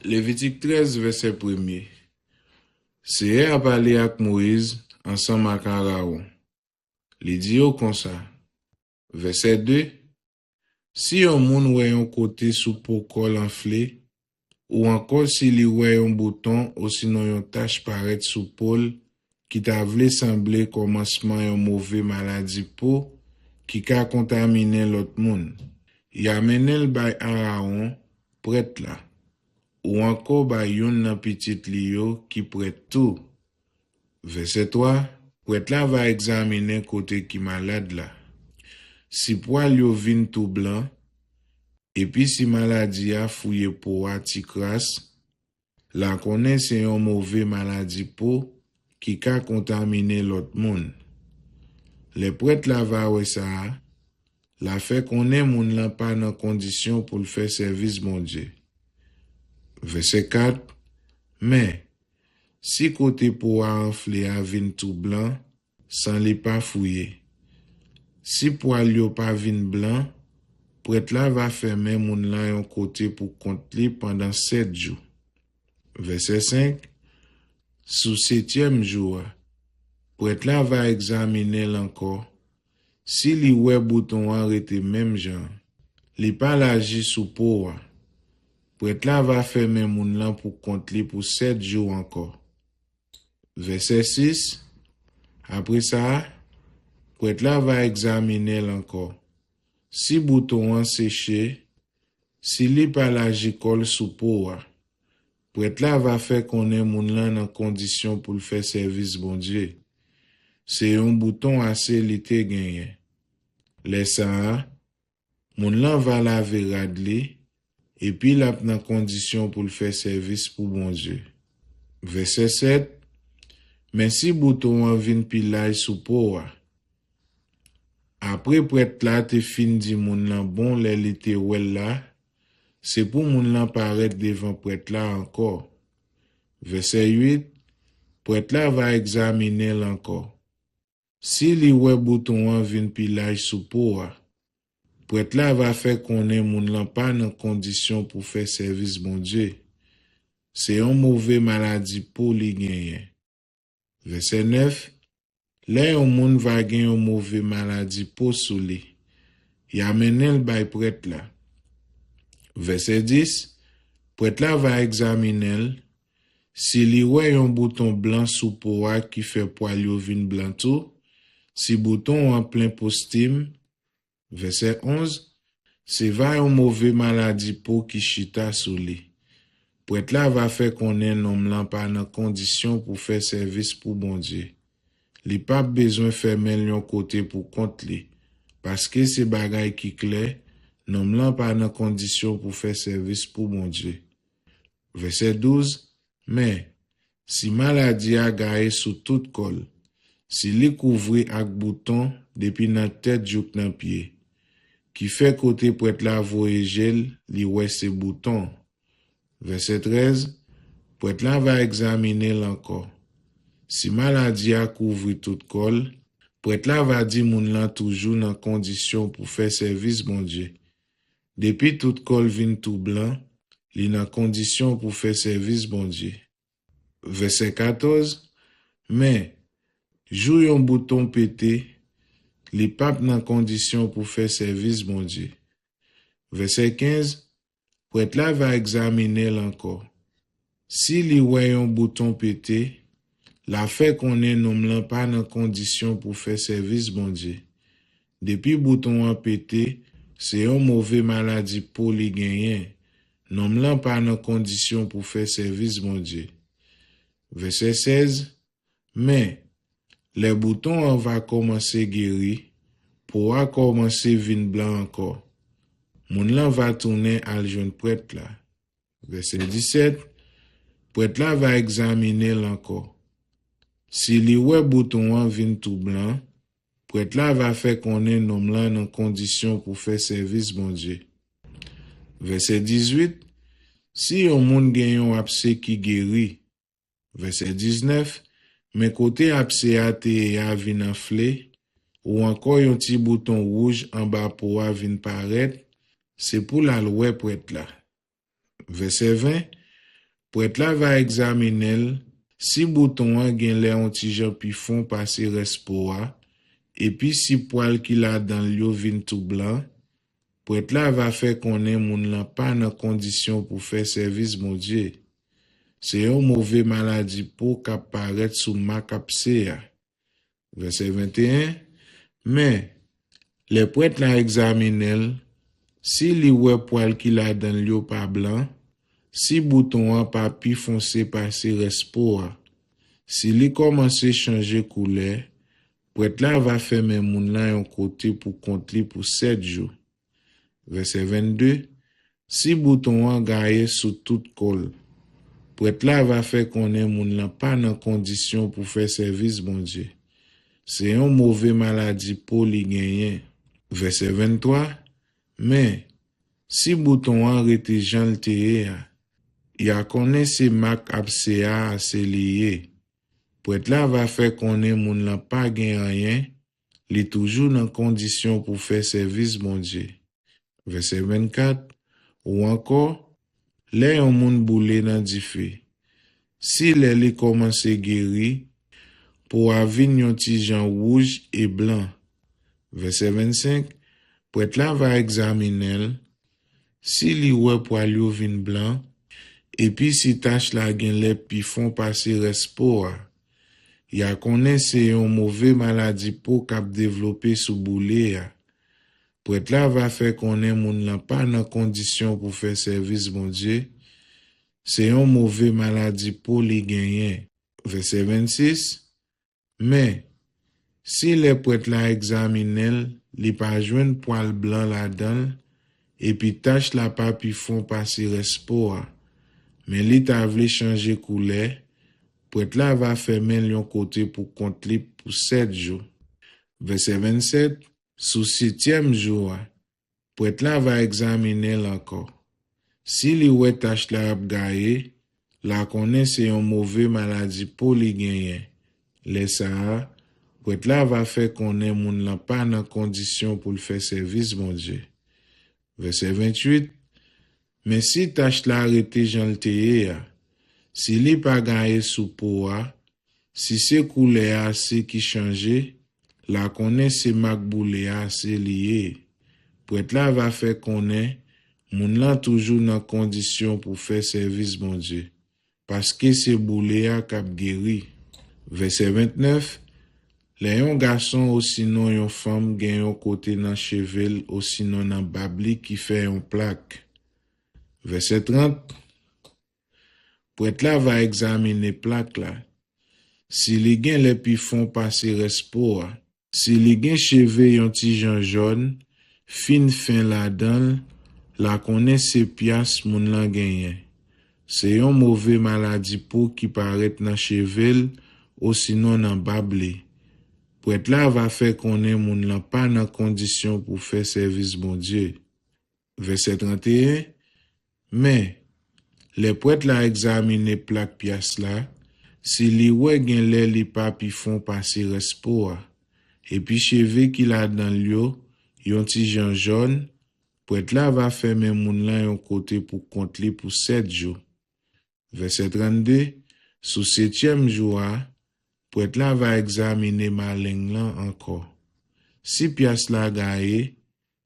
Lévitique 13, verset 1er. Seye a parlé avec Moïse ensemble avec Aaron. Li dit yo comme ça. Verset 2. Si yon moun wè yon côté sous pou kol enflé, ou encore si li wè yon bouton ou sinon yon tache paraît sous pôle, qui t'a vle semblé commencement yon mauvais maladie pou, qui ka contaminer l'autre moun. Y amenel bay Aaron, prêtre là. Ou encore bay yon nan petit li yo qui prête tout. Verset 3. Prêtre là va examiner côté qui malade là. Si poil yo vin tout blanc, et puis si maladie a fouillé pour a ti kras, la connaît c'est un mauvais maladie pour qui ka contaminer l'autre monde. Les prêtres la va ouais ça, la fait connaît moun la pas dans condition pour le faire service bon Dieu. Verset 4. Mais si côté pour a enflé a vin tout blanc, sans li pas fouiller. Si poil yo pas vin blanc, prêtre là va fermer moun la yon côté pour compte li pendant 7 jours. Verset 5. Sous 7e jour, prêtre là va examiner encore. Si li wè bouton arrêté même genre, li pas l'agi sous peau, prêtre là va fermer moun la pour compte li pour 7 jours encore. Verset 6. Après ça, prêtre là va examiner encore. Si bouton an séché, si li pa l'agi kol sous peau, prêtre là va faire connaître moun lan en condition pour le faire service bon Dieu. C'est un bouton assez li te gagné. Les ça, moun lan va laver rad li, et puis la en condition pour le faire service pour bon Dieu. Verset 7. Mais si bouton an vin pilay sous peau, après prêtre là te fin di moun lan bon lè li te wel là, c'est pour moun lan paraître devant prêtre là encore. Verset 8. Prêtre là va examiner l'encore. Si li wè bouton an vin pilay sous peau, prêtre là va faire connaître moun lan pas dans condition pour faire service bon Dieu. C'est un mauvais maladie pour li genyen. Verset 9. Là yon moun va gen yon mauvais maladie pour sou li. Y amenel bay prêtre là. Verset 10. Prêtre là va examiner. Si li wè yon bouton blanc sous peau qui fait poil yo vin blanc tout, si bouton en plein postime. Verset 11. C'est va yon mauvais maladie pour qui chita sou li. Prêtre là va faire connaître nom lan pas dans condition pour faire service pour bon Dieu. Li pas besoin fermer yon côté pour compte li, parce que c'est bagay qui clair, nom lan pas dans condition pour faire service pour bon Dieu. Verset 12. Mais si maladie a gaye sous tout col, si li couvri ak bouton depuis nan tête jouk nan pied, qui fait côté prêtre la voyagel li wè se bouton. Verset 13. Prêtre là va examiner l'encore. Si maladie a couvri tout col, prêtre là va di moun lan toujours dans condition pour faire service bon Dieu. Depuis tout col vin tout blanc, li nan condition pour faire service bon Dieu. Verset 14. Mais, jou yon bouton pété, li pap nan condition pour faire service bon Dieu. Verset 15. Prêtre là va examiner l'encore. Si li wè yon bouton pété, la fait qu'on est nom lan pas dans condition pour faire service bon Dieu. Depuis bouton an pété, c'est un mauvais maladie pour li genyen. Nom lan pas dans condition pour faire service bon Dieu. Verset 16. Mais, les boutons an va commencer guéri, pour a commencer vin blanc encore. Moun lan va tourner al joun prêtre là. Verset 17. Prêtre là va examiner l'encore. Si li wè bouton an vin tout blanc, prêtre là va faire connaître nom lan en condition pour faire service bon Dieu. Verset 18. Si yon moun gen yon abcès qui guéri. Verset 19. Mais côté abcès a te a vin enflé, ou encore yon ti bouton rouge en bas pour a vin paraître, c'est pour la loi prêtre là. Verset 20. Prêtre là va examiner si bouton a gen lè an ti jan pi fon pase respo a, et puis si poil qui la dans l'yo vin tout blanc, prêtre là va faire konnen moun lan pas dans condition pour faire service mon Dieu. C'est une mauvaise maladie pour k'ap paraître sous ma capsea. Verset 21. Mais, les prêtres la examinent, si li wè poil qui la dans l'yo pas blanc, si bouton a pas pi foncé passer respo a, si li commence changer couleur, prêtre là va faire men moun lan yon côté pour compte li pour 7 jours. Verset 22. Si bouton a gaye sous tout col, prêtre là va faire konnen moun lan pas dans condition pour faire service bon Dieu. C'est une mauvaise maladie pour li genyen. Verset 23. Mais, si bouton a rete jan l'teye a, ya konnen se mak absea se liye. Prêtre là va faire konnen moun lan pas gen rien, li toujours dans condition pour faire service bon Dieu. Verset 24. Ou encore, les yon moun boule nan di fe. Si les li commence guéri, pour avin yon ti jan rouge et blanc. Verset 25. Prêtre là va examiner si li wè poil yo vin blanc, et puis si tache la gen lè pi fon passer respo a, ya konnen se yon mauvais maladie pour k'ap développer sous boule a. Prêtre là va faire konnen moun lan pas dans condition pour faire service bon Dieu. C'est yon mauvais maladie pour li genyen. Verset 26. Mais, si les prêtres la examinent, li pa jwenn poil blanc la dan, et puis tache la pa pi fon passer respo a, mais li ta vle changer couleur, prêtre là va fermer yon côté pour compte li pour 7 jours. Verset 27. Sous 7e jour, prêtre là va examiner encore. Si li wè tache la ap gaye, la konnen se yon mauvais maladie pour li genyen. Le sa, prêtre là va faire konnen moun lan pas dans condition pour le faire service bon Dieu. Verset 28. Mais si tache la rete jan l'teye a, si li pa gaye sou po a, si se koule a se ki chanje, la konnen se mak boule a se liye. Prêtre là va faire konnen moun lan toujours dans condition pour faire service bon Dieu. Parce que se boule a kap guéri. Verset 29. Les yon garçon ou sinon yon femme gen yon côté dans chevel ou sinon dans babli qui fait yon plaque. Verset 30. Prêtre là va examiner plaque là. Si li gen le pi fon passer respo a, si li gen cheve yon ti jan jaune, fin la dan, la konnen se pias moun lan genyen. Se yon mauvais maladie pour qui paraît dans chevel ou sinon dans babli. Prêtre là va faire konnen moun lan pas dans condition pour faire service bon Dieu. Verset 31. Mais, les prêtres la examiner plaque pièce là, si li wè gen lè li pa pi fon passer respo a, et puis cheve qui la dans l'yo, yon ti jan jaune, prêtre là va fermer moun lan yon côté pour compte li pour 7 jours. Verset 32. Sous 7e jour, prêtre là va examiner maleng lan encore. Si pièce la gaye,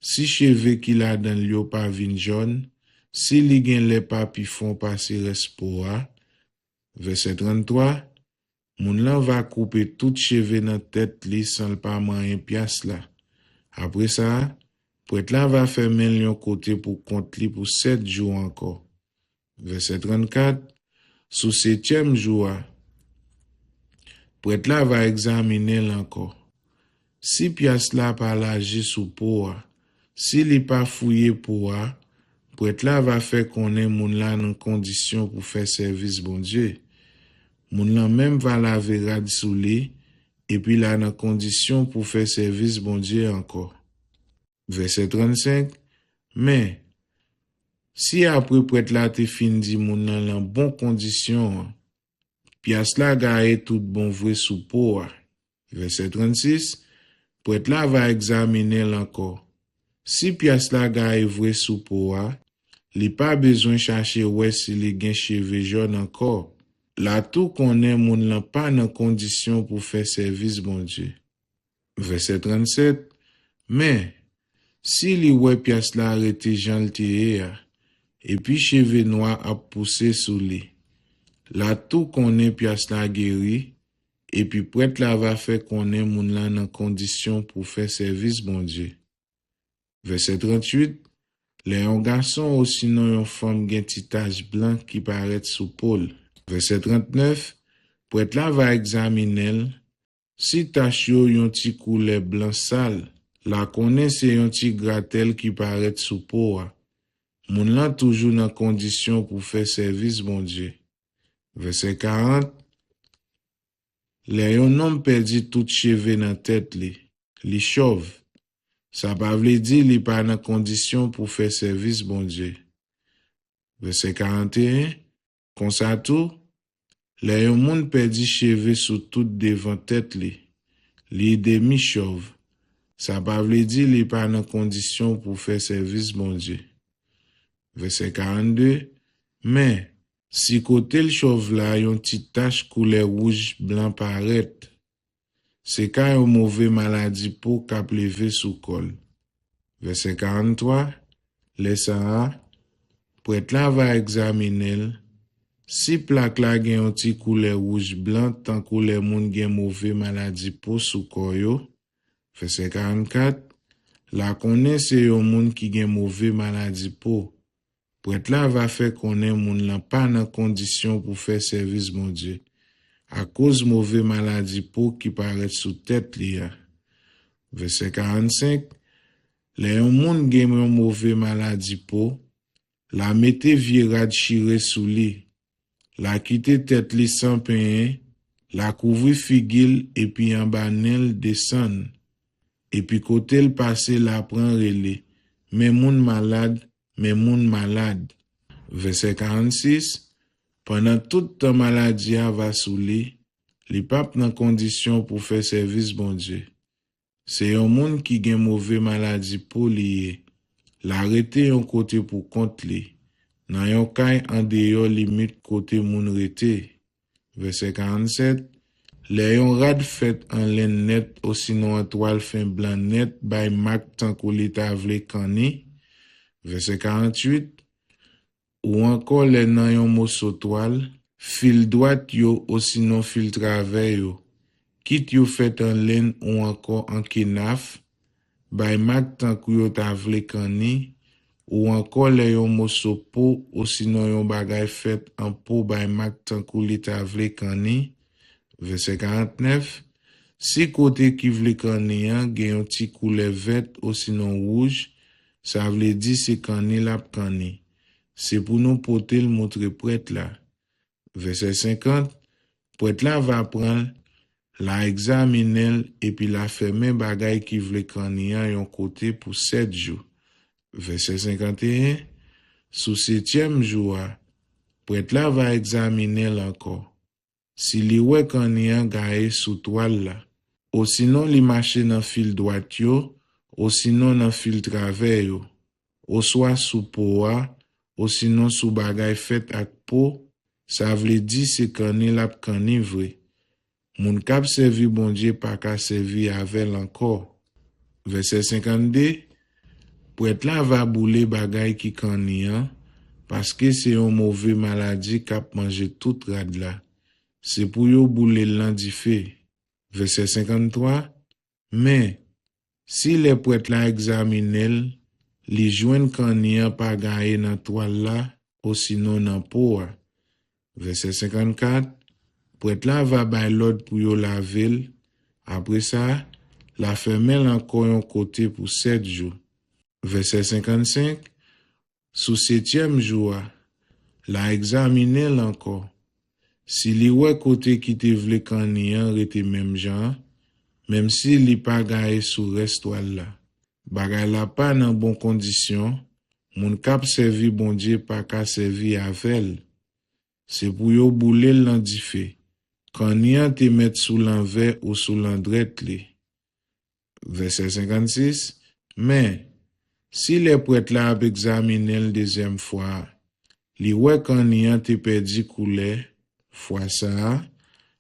si cheve qui la dans l'yo pa vin jaune, si li gen le pa pi fon passer respo a, verset 33, moun lan va couper tout cheve nan tête li sans le pa manyen pias la. Après ça, prêtre là va fermer yon côté pour compte li pour 7 jours encore. Verset 34, sous 7e jour, prêtre là va examiner l'encore. Si pias la pa lage sous po a, si li pa fouye po a, prêtre là va faire konnen moun lan en condition pour faire service bon Dieu. Moun lan même va laver rad sou li, et puis là en condition pour faire service bon Dieu encore. Verset 35. Mais, si après prêtre là te fin di moun lan en bon condition, pias la gaye tout bon vrai sou po a. Verset 36. Prêtre là va examiner l'encore. Si pias la gaye vrai sou po a, Li pas besoin chercher ouais si li gen cheveux jaune encore. La tout connaît moun lan pas dans condition pour faire service bon Dieu. Verset 37. Mais, si li ouais pièce la arrêté Jean le tiye, et puis cheveux noirs a poussé sous li. La tout connaît pièce la guéri, et puis prêtre la va faire connaît moun lan dans condition pour faire service bon Dieu. Verset 38. Les un garçon ou sinon une femme gen ti tache blanc qui paraît sous Paul. Verset 39. Prêtre la va examiner si tache yo yon ti couleur blanc sale, la connaît c'est yon ti gratel qui paraît sous peau. Moun lan toujours dans condition pour faire service bon Dieu. Verset 40. Les yon homme perdi tout cheveux dans tête li chauve. Ça pa vle di li pas dans condition pour faire service bon Dieu. Verset 41. Comme ça tout, les yon moun perdi cheveux sous tout devant tête li demi chauve. Ça pa vle di li pas dans condition pour faire service bon Dieu. Verset 42. Mais, si côté le chauve là yon ti tache couleur rouge blanc paraît, c'est quand yon mauvais maladie pour k'ap levé sous col. Verset 43. Les Sahara, prêtre la va examiner si plaque la gen yon ti couleur rouge blanc tant couleur moun gen mauvais maladie pour sous col yo. Verset 44. La connaît c'est yon moun qui gen mauvais maladie pour. Prêtre la va faire connaître moun lan pas dans condition pour faire service bon Dieu. À cause mauvais maladie pour qui paraît sous tête li a. Verset 45. Les yon moun gen yon mauvais maladie pour, la mette virade chire sous li, la quitte tête li sans pain, la couvre figil et puis en banel descend, et puis côté le passé la prend relé, mais moun malade. Verset 46. Pendant toute ta maladie va sous li pape dans condition pour faire service bon Dieu. C'est yon moun qui gen mauvais maladie pour liye. L'arrêter yon côté pour compte li. Nan yon kay en dehors limite côté moun rete. Verset 47. Les yon rad fait en laine net ou sinon en toile fin blanc net bay mak tan kou li ta vle kani. Verset 48. Ou encore les nan yon morceau toile, fil droite yo ou sinon fil travers yo. Kit yo fait en laine ou encore en kinaf, bay mak tan kou yo ta vle kani, ou encore les yon morceau peau ou sinon yon bagay fait en peau bay mak tan kou li ta vle kani. Verset 49. Si côté qui vle kani gen yon ti couleur vert ou sinon rouge, ça vle di c'est kani lap kani. C'est pour nous porter le montre prêtre là. Verset 50. Prêtre là va prendre, la examiner et puis la fermer bagay qui vle kani yon côté pour 7 jours. Verset 51. Sous 7e jour, prêtre là va examiner encore. Si li wè kani gaye sous toile là, ou sinon li marche dans fil droit yo, ou sinon dans fil travers yo, ou soit sous poa, ou sinon sous bagay fait ak peau, ça vle di c'est kani lap kani vrai. Moun kap servi bon Dieu pas ka servi avec encore. Verset 52. Prêtre là va boule bagay qui kani parce que c'est une mauvais maladie kap manje tout rad là. C'est pour yo boule l'andi fait. Verset 53. Mais, si les prêtres la examinent, li jwenn kani pa gaye nan toile là, ou sinon nan peau. Verset 54. Prêtre la va bay l'ordre pour yo laver. Après ça, la fermel encore yon côté pour 7 jours. Verset 55. Sous 7e jour, la examinel encore. Si li wè côté qui te vle kani rete même jan, même si li pa gaye sous reste toile là. Bagay la pa nan bon condition, moun kap servi bon Dieu pa ka servi avel. C'est pour yo boule l'andi fait. Kani te met sous l'envers ou sous l'endrette li. Verset 56. Mais, Si le prêtre la ap examine le deuxième fois, li wè kan ni an te perdi koule, fois ça,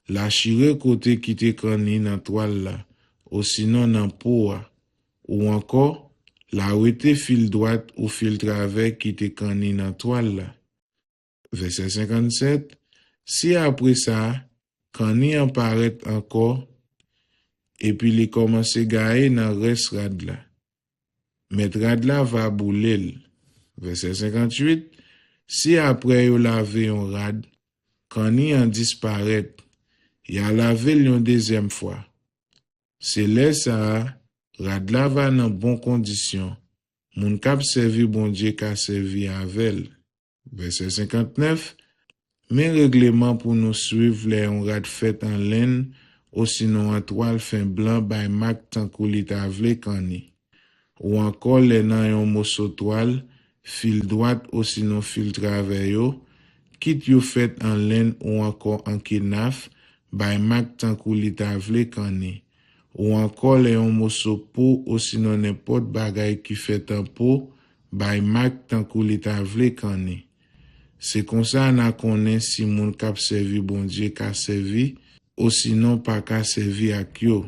la chire côté qui te kan ni nan toile là, ou sinon nan pou a, ou encore, la rete fil droite ou fil travers qui te kan ni nan toile là. Verset 57, si après ça, kan ni an paret encore, et puis li commence gaye nan res rad la. Met rad la va boulel. Verset 58, si après yo lave yon rad, kan ni an disparaît, ya lave yon deuxième fois. C'est là ça, rad la va nan bon condition. Moun kap servi bon Dieu ka servi avel. Verset 59, mais règlement pour nous suivre les on rad fait en laine, ou sinon en toile fin blanc by mak tankou li ta vle kani. Ou encore les nan yon morceau toile, fil droite ou sinon fil travers yo, kit yo fait en laine ou encore en kinaf, by mak tankou li ta vle kani. Ou encore les yon morceau peau ou sinon n'importe bagay qui fait en peau, by mak tankou li ta vle kani. C'est comme ça na konnen si moun kap servi bon Dieu ka servi, ou sinon pas ka servi ak yo.